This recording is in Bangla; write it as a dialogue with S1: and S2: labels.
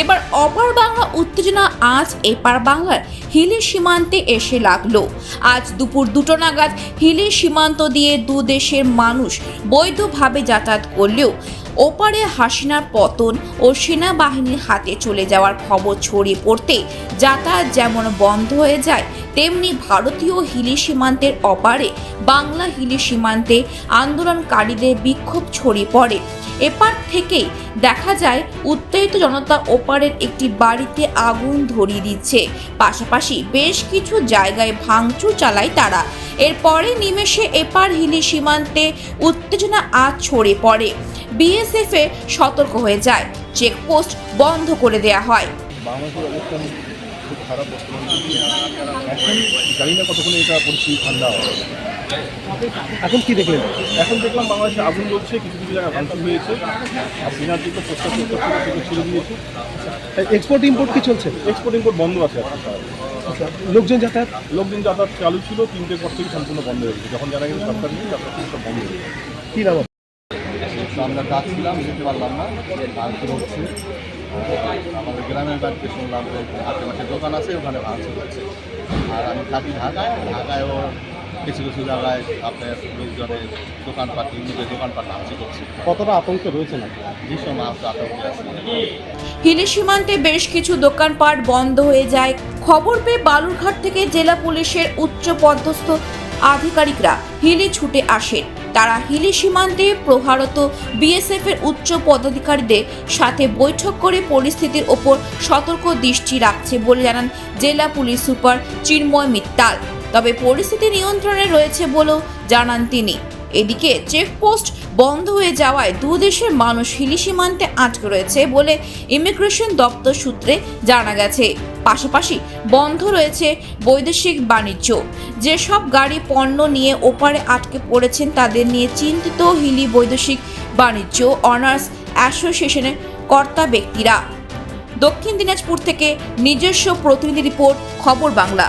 S1: এবার অপার বাংলা উত্তেজনা আজ এপার বাংলার হিলি সীমান্তে এসে লাগলো। আজ দুপুর 2টো নাগাদ হিলি সীমান্ত দিয়ে দু দেশের মানুষ বৈধভাবে যাতায়াত করলেও ওপারে হাসিনার পতন ও সেনাবাহিনীর হাতে চলে যাওয়ার খবর ছড়িয়ে পড়তে যাতায়াত যেমন বন্ধ হয়ে যায়, তেমনি ভারতীয় হিলি সীমান্তের অপারে বাংলা হিলি সীমান্তে আন্দোলনকারীদের বিক্ষোভ ছড়িয়ে পড়ে। এপার থেকেই দেখা যায় উত্তেজিত জনতা ওপারের একটি বাড়িতে আগুন ধরিয়ে দিচ্ছে, পাশাপাশি বেশ কিছু জায়গায় ভাঙচুর চালায় তারা। এরপরে নিমেষে এপার হিলি সীমান্তে উত্তেজনা আজ ছড়িয়ে পড়ে। বিএসএফ এ সতর্ক হয়ে যায়, চেকপোস্ট বন্ধ করে দেয়া হয়।
S2: বাংলাদেশের অবস্থান খুব খারাপ বর্তমানে। এখন জানি না কতক্ষণে এটা পরিস্থিতি ঠান্ডা হবে।
S3: এখন কি দেখলেন?
S2: এখন দেখলাম বাংলাদেশে আগুন জ্বলছে, কিছু কিছু জায়গায় ভাঙচুর হয়েছে, আর বিনার দিকে প্রস্তাব ছেড়ে দিয়েছে।
S3: এক্সপোর্ট ইম্পোর্ট কি চলছে?
S2: এক্সপোর্ট ইম্পোর্ট বন্ধ আছে এখন।
S3: লোকজন যাতায়াত
S2: চালু ছিল, 3টের পর থেকে সম্পূর্ণ বন্ধ হয়ে গেছে। যখন জানা গেছে সরকার নেই, তারপর থেকে সব বন্ধ হয়ে গেছে।
S3: কি নাম?
S2: আমরা যাচ্ছিলাম, যেতে পারলাম না, ভাঙচুর হচ্ছে। আমাদের গ্রামের বাড়িতে শুনলাম যে আশেপাশে দোকান আছে, ওখানে ভাঙচুর হচ্ছে। আর আমি থাকি ঢাকায়ও কিছু কিছু জায়গায় আপনার লোকজনের দোকানপাট, নিজের দোকানপাট ভাঙচুর করছে।
S3: কতটা আতঙ্কে রয়েছে না?
S2: ভীষণ আতঙ্কে আছে।
S1: হিলি সীমান্তে বেশ কিছু দোকানপাট বন্ধ হয়ে যায়। খবর পেয়ে বালুরঘাট থেকে জেলা পুলিশের উচ্চ পদস্থ আধিকারিকরা হিলি ছুটে আসেন। তারা হিলি সীমান্তে প্রহারত বিএসএফ এর উচ্চ পদাধিকারীদের সাথে বৈঠক করে পরিস্থিতির ওপর সতর্ক দৃষ্টি রাখছে বলে জানান জেলা পুলিশ সুপার চিন্ময় মিত্তাল। তবে পরিস্থিতি নিয়ন্ত্রণে রয়েছে বলেও জানান তিনি। এদিকে চেকপোস্ট বন্ধ হয়ে যাওয়ায় দু দেশের মানুষ হিলি সীমান্তে আটকে রয়েছে বলে ইমিগ্রেশন দপ্তর সূত্রে জানা গেছে। পাশাপাশি বন্ধ রয়েছে বৈদেশিক বাণিজ্য। যেসব গাড়ি পণ্য নিয়ে ওপারে আটকে পড়েছেন তাদের নিয়ে চিন্তিত হিলি বৈদেশিক বাণিজ্য অনার্স অ্যাসোসিয়েশনের কর্তা ব্যক্তিরা। দক্ষিণ দিনাজপুর থেকে নিজস্ব প্রতিনিধি রিপোর্ট, খবর বাংলা।